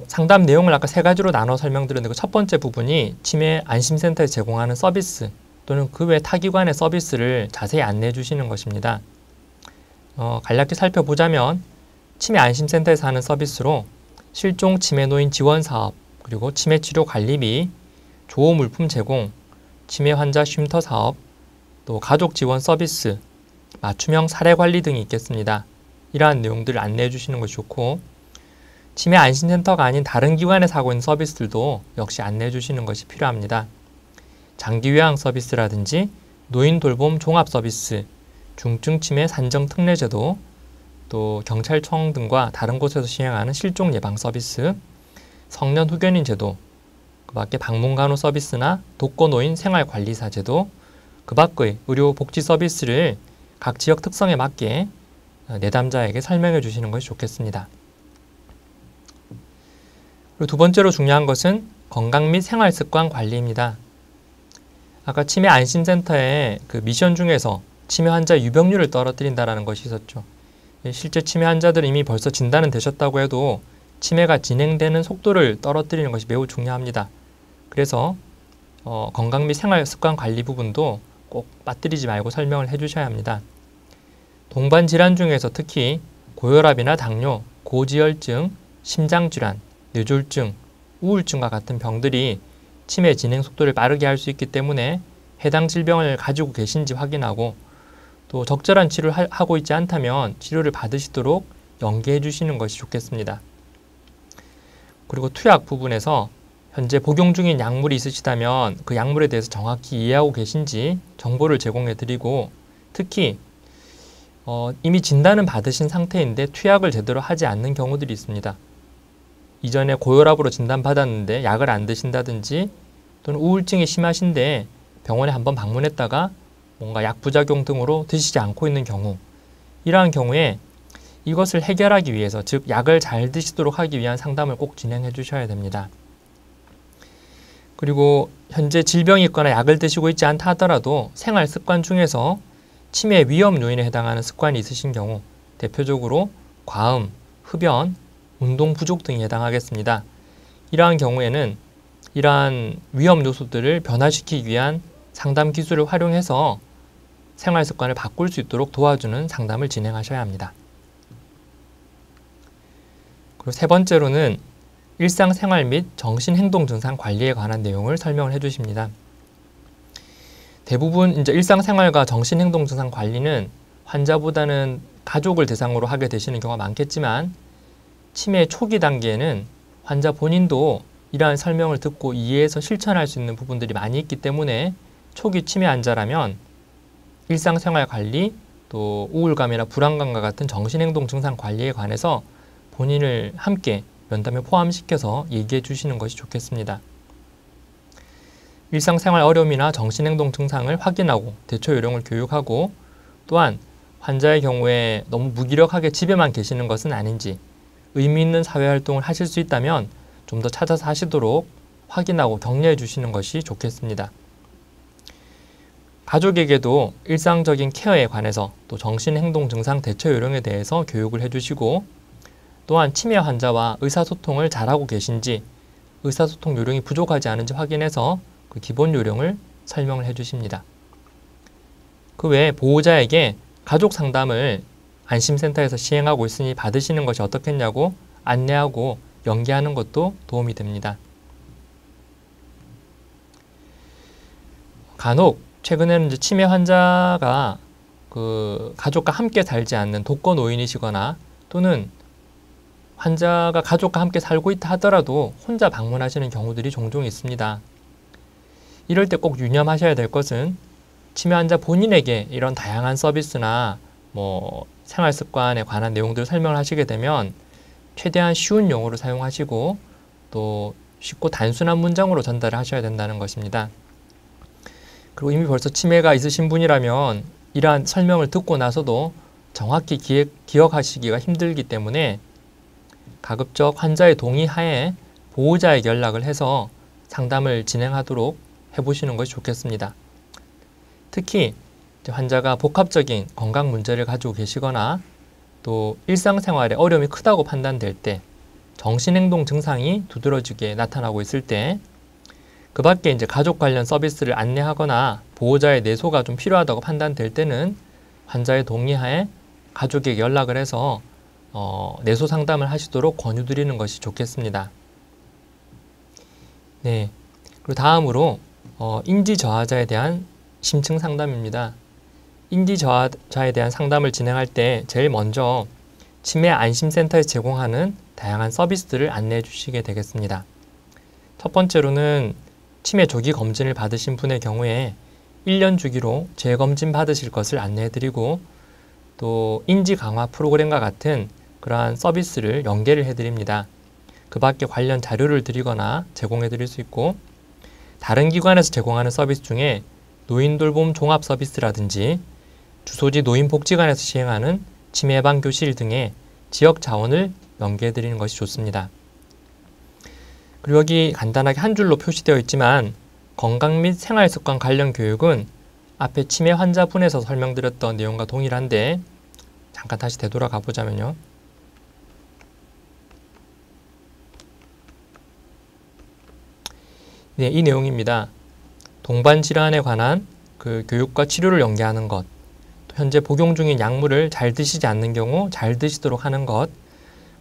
[SPEAKER 1] 상담 내용을 아까 세 가지로 나눠 설명드렸는데 첫 번째 부분이 치매 안심센터에서 제공하는 서비스 또는 그 외 타기관의 서비스를 자세히 안내해 주시는 것입니다. 간략히 살펴보자면 치매 안심센터에서 하는 서비스로 실종 치매 노인 지원 사업, 그리고 치매 치료 관리비, 조호 물품 제공, 치매 환자 쉼터 사업, 또 가족 지원 서비스, 맞춤형 사례 관리 등이 있겠습니다. 이러한 내용들을 안내해 주시는 것이 좋고, 치매 안심센터가 아닌 다른 기관에서 하고 있는 서비스들도 역시 안내해 주시는 것이 필요합니다. 장기 요양 서비스라든지 노인 돌봄 종합 서비스, 중증 치매 산정 특례 제도, 또 경찰청 등과 다른 곳에서 시행하는 실종 예방 서비스, 성년 후견인 제도, 그 밖에 방문 간호 서비스나 독거 노인 생활 관리사 제도, 그 밖의 의료 복지 서비스를 각 지역 특성에 맞게 내담자에게 설명해 주시는 것이 좋겠습니다. 그리고 두 번째로 중요한 것은 건강 및 생활 습관 관리입니다. 아까 치매 안심센터의 그 미션 중에서 치매 환자 유병률을 떨어뜨린다는 것이 있었죠. 실제 치매 환자들은 이미 벌써 진단은 되셨다고 해도 치매가 진행되는 속도를 떨어뜨리는 것이 매우 중요합니다. 그래서 건강 및 생활 습관 관리 부분도 꼭 빠뜨리지 말고 설명을 해주셔야 합니다. 동반 질환 중에서 특히 고혈압이나 당뇨, 고지혈증, 심장질환, 뇌졸중, 우울증과 같은 병들이 치매 진행 속도를 빠르게 할 수 있기 때문에 해당 질병을 가지고 계신지 확인하고 또 적절한 치료를 하고 있지 않다면 치료를 받으시도록 연계해 주시는 것이 좋겠습니다. 그리고 투약 부분에서 현재 복용 중인 약물이 있으시다면 그 약물에 대해서 정확히 이해하고 계신지 정보를 제공해 드리고, 특히 이미 진단은 받으신 상태인데 투약을 제대로 하지 않는 경우들이 있습니다. 이전에 고혈압으로 진단받았는데 약을 안 드신다든지 또는 우울증이 심하신데 병원에 한번 방문했다가 뭔가 약부작용 등으로 드시지 않고 있는 경우, 이러한 경우에 이것을 해결하기 위해서, 즉 약을 잘 드시도록 하기 위한 상담을 꼭 진행해 주셔야 됩니다. 그리고 현재 질병이 있거나 약을 드시고 있지 않다 하더라도 생활 습관 중에서 치매 위험 요인에 해당하는 습관이 있으신 경우, 대표적으로 과음, 흡연, 운동 부족 등이 해당하겠습니다. 이러한 경우에는 이러한 위험 요소들을 변화시키기 위한 상담 기술을 활용해서 생활 습관을 바꿀 수 있도록 도와주는 상담을 진행하셔야 합니다. 그리고 세 번째로는 일상생활 및 정신행동 증상 관리에 관한 내용을 설명을 해주십니다. 대부분 이제 일상생활과 정신행동 증상 관리는 환자보다는 가족을 대상으로 하게 되시는 경우가 많겠지만 치매 초기 단계에는 환자 본인도 이러한 설명을 듣고 이해해서 실천할 수 있는 부분들이 많이 있기 때문에 초기 치매 환자라면 일상생활 관리, 또 우울감이나 불안감과 같은 정신행동 증상 관리에 관해서 본인을 함께 면담에 포함시켜서 얘기해 주시는 것이 좋겠습니다. 일상생활 어려움이나 정신행동 증상을 확인하고 대처 요령을 교육하고 또한 환자의 경우에 너무 무기력하게 집에만 계시는 것은 아닌지 의미 있는 사회활동을 하실 수 있다면 좀 더 찾아서 하시도록 확인하고 격려해 주시는 것이 좋겠습니다. 가족에게도 일상적인 케어에 관해서 또 정신행동 증상 대처 요령에 대해서 교육을 해주시고 또한 치매 환자와 의사소통을 잘하고 계신지 의사소통 요령이 부족하지 않은지 확인해서 그 기본 요령을 설명을 해주십니다. 그 외에 보호자에게 가족 상담을 안심센터에서 시행하고 있으니 받으시는 것이 어떻겠냐고 안내하고 연계하는 것도 도움이 됩니다. 간혹 최근에는 이제 치매 환자가 그 가족과 함께 살지 않는 독거 노인이시거나 또는 환자가 가족과 함께 살고 있다 하더라도 혼자 방문하시는 경우들이 종종 있습니다. 이럴 때 꼭 유념하셔야 될 것은 치매 환자 본인에게 이런 다양한 서비스나 생활 습관에 관한 내용들을 설명을 하시게 되면 최대한 쉬운 용어를 사용하시고 또 쉽고 단순한 문장으로 전달을 하셔야 된다는 것입니다. 그리고 이미 벌써 치매가 있으신 분이라면 이러한 설명을 듣고 나서도 정확히 기억하시기가 힘들기 때문에 가급적 환자의 동의하에 보호자에게 연락을 해서 상담을 진행하도록 해보시는 것이 좋겠습니다. 특히 환자가 복합적인 건강 문제를 가지고 계시거나 또 일상생활에 어려움이 크다고 판단될 때 정신행동 증상이 두드러지게 나타나고 있을 때 그 밖에 이제 가족 관련 서비스를 안내하거나 보호자의 내소가 좀 필요하다고 판단될 때는 환자의 동의하에 가족에게 연락을 해서 내소 상담을 하시도록 권유드리는 것이 좋겠습니다. 네. 그리고 다음으로 인지 저하자에 대한 심층 상담입니다. 인지 저하자에 대한 상담을 진행할 때 제일 먼저 치매 안심센터에서 제공하는 다양한 서비스들을 안내해 주시게 되겠습니다. 첫 번째로는 치매 조기 검진을 받으신 분의 경우에 1년 주기로 재검진 받으실 것을 안내해 드리고 또 인지 강화 프로그램과 같은 그러한 서비스를 연계를 해 드립니다. 그 밖에 관련 자료를 드리거나 제공해 드릴 수 있고 다른 기관에서 제공하는 서비스 중에 노인 돌봄 종합 서비스라든지 주소지 노인복지관에서 시행하는 치매 예방 교실 등의 지역 자원을 연계해 드리는 것이 좋습니다. 그리고 여기 간단하게 한 줄로 표시되어 있지만 건강 및 생활습관 관련 교육은 앞에 치매 환자분에서 설명드렸던 내용과 동일한데 잠깐 다시 되돌아가 보자면요. 네, 이 내용입니다. 동반 질환에 관한 그 교육과 치료를 연계하는 것, 또 현재 복용 중인 약물을 잘 드시지 않는 경우 잘 드시도록 하는 것,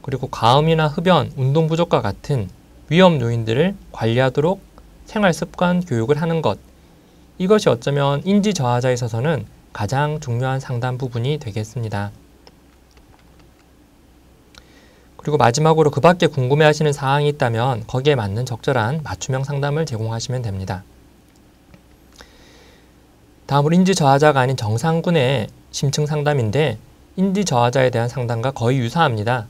[SPEAKER 1] 그리고 과음이나 흡연, 운동 부족과 같은 위험 요인들을 관리하도록 생활 습관 교육을 하는 것, 이것이 어쩌면 인지 저하자에 있어서는 가장 중요한 상담 부분이 되겠습니다. 그리고 마지막으로 그 밖에 궁금해하시는 사항이 있다면 거기에 맞는 적절한 맞춤형 상담을 제공하시면 됩니다. 다음으로 인지 저하자가 아닌 정상군의 심층 상담인데 인지 저하자에 대한 상담과 거의 유사합니다.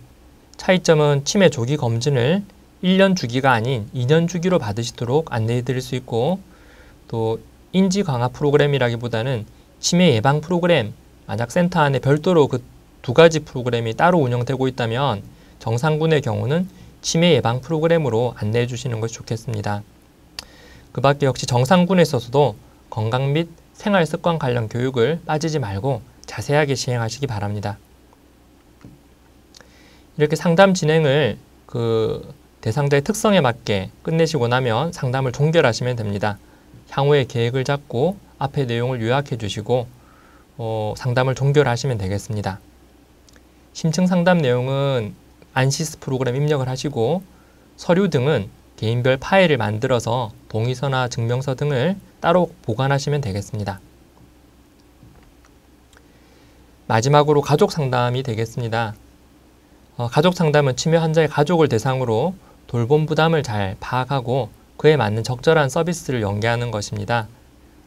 [SPEAKER 1] 차이점은 치매 조기 검진을 1년 주기가 아닌 2년 주기로 받으시도록 안내해 드릴 수 있고 또 인지 강화 프로그램이라기보다는 치매 예방 프로그램, 만약 센터 안에 별도로 그 두 가지 프로그램이 따로 운영되고 있다면 정상군의 경우는 치매 예방 프로그램으로 안내해 주시는 것이 좋겠습니다. 그 밖에 역시 정상군에 있어서도 건강 및 생활 습관 관련 교육을 빠지지 말고 자세하게 시행하시기 바랍니다. 이렇게 상담 진행을 그 대상자의 특성에 맞게 끝내시고 나면 상담을 종결하시면 됩니다. 향후의 계획을 잡고 앞의 내용을 요약해 주시고 상담을 종결하시면 되겠습니다. 심층 상담 내용은 안시스 프로그램 입력을 하시고 서류 등은 개인별 파일을 만들어서 동의서나 증명서 등을 따로 보관하시면 되겠습니다. 마지막으로 가족 상담이 되겠습니다. 가족 상담은 치매 환자의 가족을 대상으로 돌봄 부담을 잘 파악하고 그에 맞는 적절한 서비스를 연계하는 것입니다.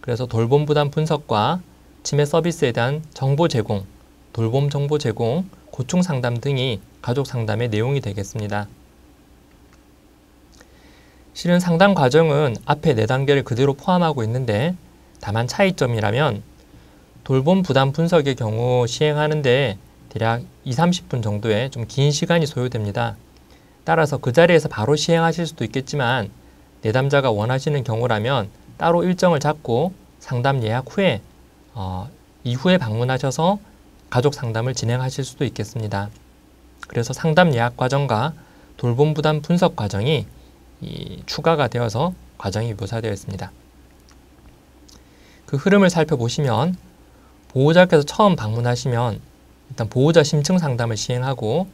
[SPEAKER 1] 그래서 돌봄 부담 분석과 치매 서비스에 대한 정보 제공, 돌봄 정보 제공, 고충 상담 등이 가족 상담의 내용이 되겠습니다. 실은 상담 과정은 앞에 4단계를 그대로 포함하고 있는데 다만 차이점이라면 돌봄 부담 분석의 경우 시행하는데 대략 20-30분 정도의 좀 긴 시간이 소요됩니다. 따라서 그 자리에서 바로 시행하실 수도 있겠지만 내담자가 원하시는 경우라면 따로 일정을 잡고 상담 예약 후에 이후에 방문하셔서 가족 상담을 진행하실 수도 있겠습니다. 그래서 상담 예약 과정과 돌봄 부담 분석 과정이 추가가 되어서 과정이 묘사되어 있습니다. 그 흐름을 살펴보시면 보호자께서 처음 방문하시면 일단 보호자 심층 상담을 시행하고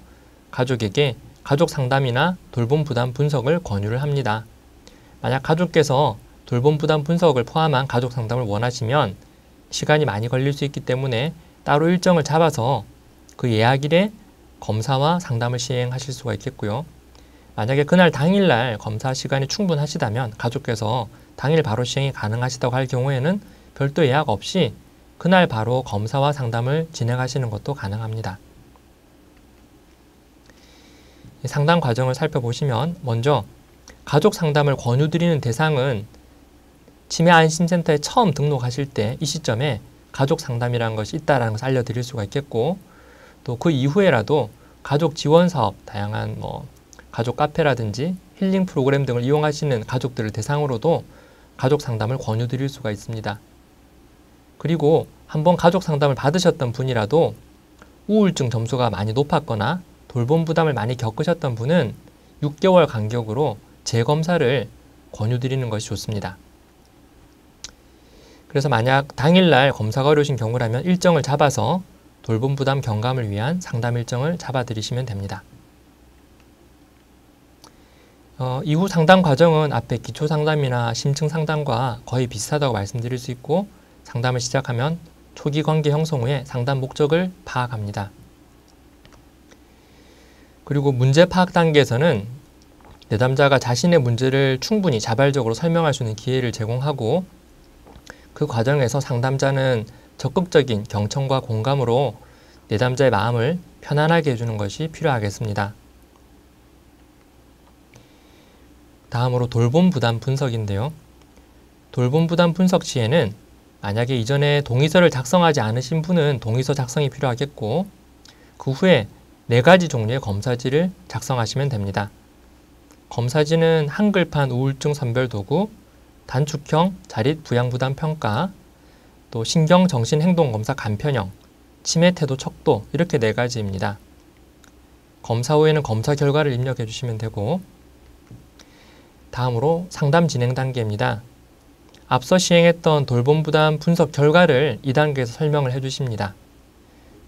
[SPEAKER 1] 가족에게 가족 상담이나 돌봄 부담 분석을 권유를 합니다. 만약 가족께서 돌봄 부담 분석을 포함한 가족 상담을 원하시면 시간이 많이 걸릴 수 있기 때문에 따로 일정을 잡아서 그 예약일에 검사와 상담을 시행하실 수가 있겠고요. 만약에 그날 당일날 검사 시간이 충분하시다면 가족께서 당일 바로 시행이 가능하시다고 할 경우에는 별도 예약 없이 그날 바로 검사와 상담을 진행하시는 것도 가능합니다. 상담 과정을 살펴보시면 먼저 가족 상담을 권유드리는 대상은 치매 안심센터에 처음 등록하실 때 이 시점에 가족 상담이라는 것이 있다는 것을 알려드릴 수가 있겠고 또 그 이후에라도 가족 지원 사업, 다양한 가족 카페라든지 힐링 프로그램 등을 이용하시는 가족들을 대상으로도 가족 상담을 권유드릴 수가 있습니다. 그리고 한번 가족 상담을 받으셨던 분이라도 우울증 점수가 많이 높았거나 돌봄 부담을 많이 겪으셨던 분은 6개월 간격으로 재검사를 권유드리는 것이 좋습니다. 그래서 만약 당일날 검사가 어려우신 경우라면 일정을 잡아서 돌봄 부담 경감을 위한 상담 일정을 잡아드리시면 됩니다. 이후 상담 과정은 앞에 기초 상담이나 심층 상담과 거의 비슷하다고 말씀드릴 수 있고 상담을 시작하면 초기 관계 형성 후에 상담 목적을 파악합니다. 그리고 문제 파악 단계에서는 내담자가 자신의 문제를 충분히 자발적으로 설명할 수 있는 기회를 제공하고 그 과정에서 상담자는 적극적인 경청과 공감으로 내담자의 마음을 편안하게 해주는 것이 필요하겠습니다. 다음으로 돌봄 부담 분석인데요. 돌봄 부담 분석 시에는 만약에 이전에 동의서를 작성하지 않으신 분은 동의서 작성이 필요하겠고 그 후에 4가지 종류의 검사지를 작성하시면 됩니다. 검사지는 한글판 우울증 선별 도구, 단축형 자립 부양 부담 평가, 또 신경 정신 행동 검사 간편형, 치매 태도 척도 이렇게 4가지입니다. 검사 후에는 검사 결과를 입력해 주시면 되고 다음으로 상담 진행 단계입니다. 앞서 시행했던 돌봄 부담 분석 결과를 2단계에서 설명을 해 주십니다.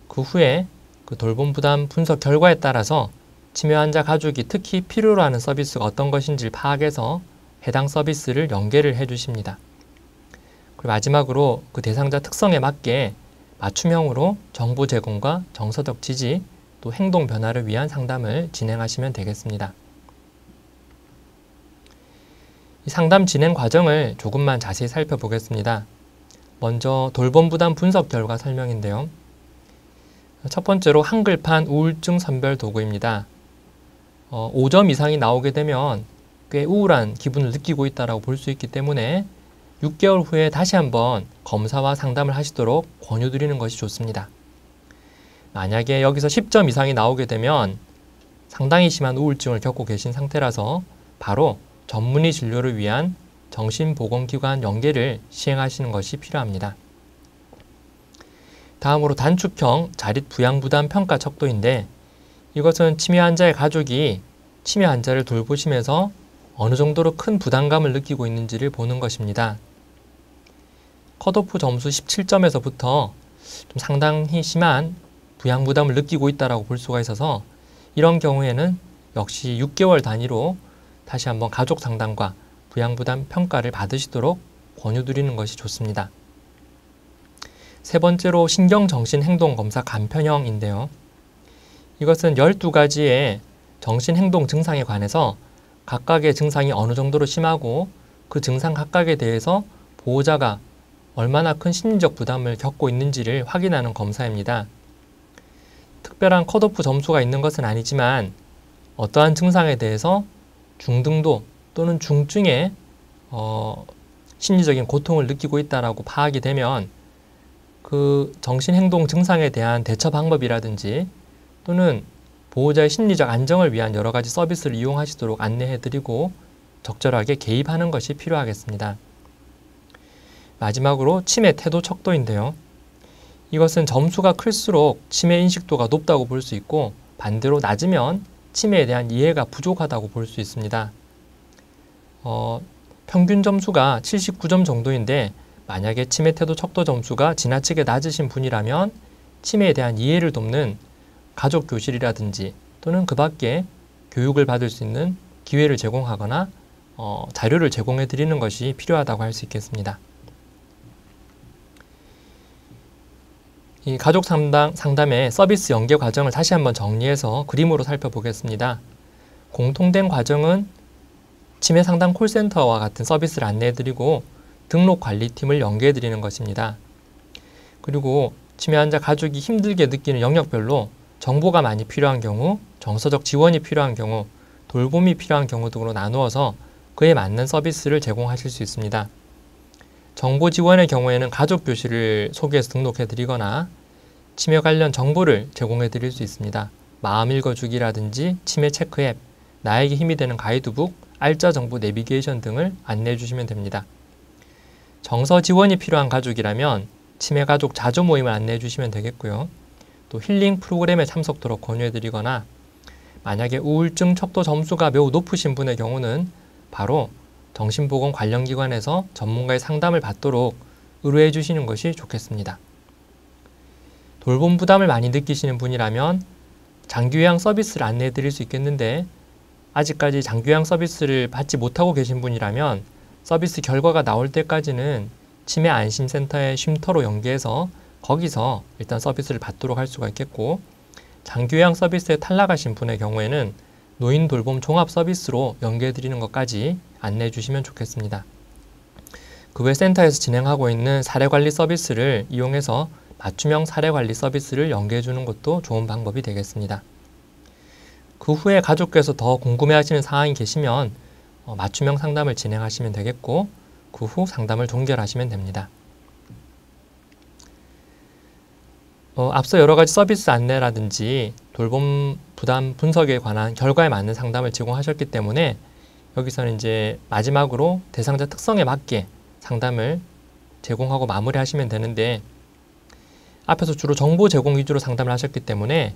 [SPEAKER 1] 그 후에 그 돌봄 부담 분석 결과에 따라서 치매 환자 가족이 특히 필요로 하는 서비스가 어떤 것인지를 파악해서 해당 서비스를 연계를 해 주십니다. 그리고 마지막으로 그 대상자 특성에 맞게 맞춤형으로 정보 제공과 정서적 지지, 또 행동 변화를 위한 상담을 진행하시면 되겠습니다. 이 상담 진행 과정을 조금만 자세히 살펴보겠습니다. 먼저 돌봄 부담 분석 결과 설명인데요. 첫 번째로 한글판 우울증 선별 도구입니다. 5점 이상이 나오게 되면 꽤 우울한 기분을 느끼고 있다고 볼 수 있기 때문에 6개월 후에 다시 한번 검사와 상담을 하시도록 권유드리는 것이 좋습니다. 만약에 여기서 10점 이상이 나오게 되면 상당히 심한 우울증을 겪고 계신 상태라서 바로 전문의 진료를 위한 정신보건기관 연계를 시행하시는 것이 필요합니다. 다음으로 단축형 자립부양부담 평가 척도인데 이것은 치매 환자의 가족이 치매 환자를 돌보시면서 어느 정도로 큰 부담감을 느끼고 있는지를 보는 것입니다. 컷오프 점수 17점에서부터 좀 상당히 심한 부양 부담을 느끼고 있다고 볼 수가 있어서 이런 경우에는 역시 6개월 단위로 다시 한번 가족 상담과 부양 부담 평가를 받으시도록 권유드리는 것이 좋습니다. 세 번째로 신경정신행동검사 간편형인데요. 이것은 12가지의 정신행동 증상에 관해서 각각의 증상이 어느 정도로 심하고 그 증상 각각에 대해서 보호자가 얼마나 큰 심리적 부담을 겪고 있는지를 확인하는 검사입니다. 특별한 컷오프 점수가 있는 것은 아니지만 어떠한 증상에 대해서 중등도 또는 중증의 심리적인 고통을 느끼고 있다고 파악이 되면 그 정신행동 증상에 대한 대처 방법이라든지 또는 보호자의 심리적 안정을 위한 여러 가지 서비스를 이용하시도록 안내해드리고 적절하게 개입하는 것이 필요하겠습니다. 마지막으로 치매 태도 척도인데요. 이것은 점수가 클수록 치매 인식도가 높다고 볼 수 있고 반대로 낮으면 치매에 대한 이해가 부족하다고 볼 수 있습니다. 평균 점수가 79점 정도인데 만약에 치매 태도 척도 점수가 지나치게 낮으신 분이라면 치매에 대한 이해를 돕는 가족 교실이라든지 또는 그 밖에 교육을 받을 수 있는 기회를 제공하거나 자료를 제공해 드리는 것이 필요하다고 할 수 있겠습니다. 이 가족 상담의 서비스 연계 과정을 다시 한번 정리해서 그림으로 살펴보겠습니다. 공통된 과정은 치매 상담 콜센터와 같은 서비스를 안내해드리고 등록 관리팀을 연계해드리는 것입니다. 그리고 치매 환자 가족이 힘들게 느끼는 영역별로 정보가 많이 필요한 경우, 정서적 지원이 필요한 경우, 돌봄이 필요한 경우 등으로 나누어서 그에 맞는 서비스를 제공하실 수 있습니다. 정보 지원의 경우에는 가족 교실을 소개해서 등록해 드리거나 치매 관련 정보를 제공해 드릴 수 있습니다. 마음 읽어주기라든지 치매 체크 앱, 나에게 힘이 되는 가이드북, 알짜 정보 내비게이션 등을 안내해 주시면 됩니다. 정서 지원이 필요한 가족이라면 치매 가족 자조 모임을 안내해 주시면 되겠고요. 또 힐링 프로그램에 참석토록 권유해 드리거나 만약에 우울증 척도 점수가 매우 높으신 분의 경우는 바로 정신보건 관련 기관에서 전문가의 상담을 받도록 의뢰해 주시는 것이 좋겠습니다. 돌봄 부담을 많이 느끼시는 분이라면 장기요양 서비스를 안내해 드릴 수 있겠는데 아직까지 장기요양 서비스를 받지 못하고 계신 분이라면 서비스 결과가 나올 때까지는 치매 안심센터의 쉼터로 연계해서 거기서 일단 서비스를 받도록 할 수가 있겠고 장기요양 서비스에 탈락하신 분의 경우에는 노인 돌봄 종합 서비스로 연계해 드리는 것까지 안내해 주시면 좋겠습니다. 그 외 센터에서 진행하고 있는 사례관리 서비스를 이용해서 맞춤형 사례관리 서비스를 연계해 주는 것도 좋은 방법이 되겠습니다. 그 후에 가족께서 더 궁금해하시는 사항이 계시면 맞춤형 상담을 진행하시면 되겠고 그 후 상담을 종결하시면 됩니다. 앞서 여러 가지 서비스 안내라든지 돌봄 부담 분석에 관한 결과에 맞는 상담을 제공하셨기 때문에 여기서는 이제 마지막으로 대상자 특성에 맞게 상담을 제공하고 마무리하시면 되는데 앞에서 주로 정보 제공 위주로 상담을 하셨기 때문에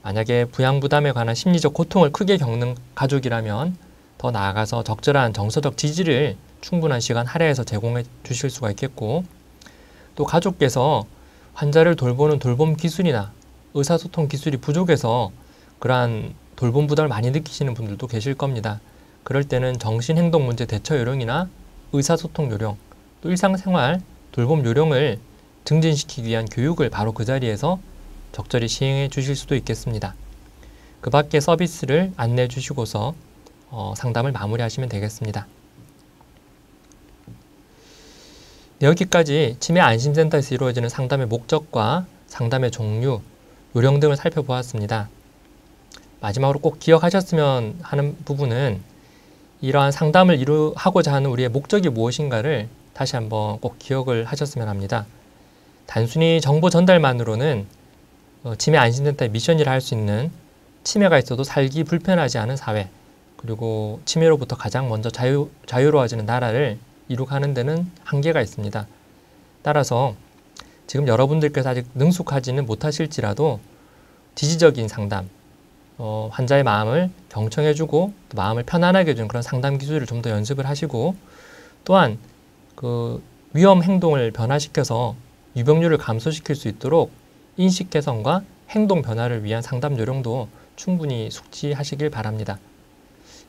[SPEAKER 1] 만약에 부양 부담에 관한 심리적 고통을 크게 겪는 가족이라면 더 나아가서 적절한 정서적 지지를 충분한 시간 할애해서 제공해 주실 수가 있겠고 또 가족께서 환자를 돌보는 돌봄 기술이나 의사소통 기술이 부족해서 그러한 돌봄 부담을 많이 느끼시는 분들도 계실 겁니다. 그럴 때는 정신행동문제 대처 요령이나 의사소통 요령, 또 일상생활 돌봄 요령을 증진시키기 위한 교육을 바로 그 자리에서 적절히 시행해 주실 수도 있겠습니다. 그 밖에 서비스를 안내해 주시고서 상담을 마무리하시면 되겠습니다. 네, 여기까지 치매 안심센터에서 이루어지는 상담의 목적과 상담의 종류, 요령 등을 살펴보았습니다. 마지막으로 꼭 기억하셨으면 하는 부분은 이러한 상담을 하고자 하는 우리의 목적이 무엇인가를 다시 한번 꼭 기억을 하셨으면 합니다. 단순히 정보 전달만으로는 치매 안심센터의 미션이라 할 수 있는 치매가 있어도 살기 불편하지 않은 사회, 그리고 치매로부터 가장 먼저 자유로워지는 나라를 이룩하는 데는 한계가 있습니다. 따라서 지금 여러분들께서 아직 능숙하지는 못하실지라도 지지적인 상담, 환자의 마음을 경청해주고 또 마음을 편안하게 해주는 그런 상담 기술을 좀 더 연습을 하시고 또한 그 위험 행동을 변화시켜서 유병률을 감소시킬 수 있도록 인식 개선과 행동 변화를 위한 상담 요령도 충분히 숙지하시길 바랍니다.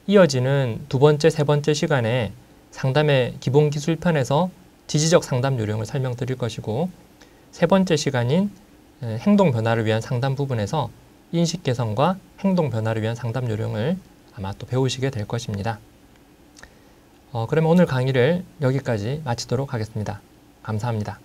[SPEAKER 1] 이어지는 두 번째, 세 번째 시간에 상담의 기본 기술편에서 지지적 상담 요령을 설명드릴 것이고, 세 번째 시간인 행동 변화를 위한 상담 부분에서 인식 개선과 행동 변화를 위한 상담 요령을 아마 또 배우시게 될 것입니다. 그러면 오늘 강의를 여기까지 마치도록 하겠습니다. 감사합니다.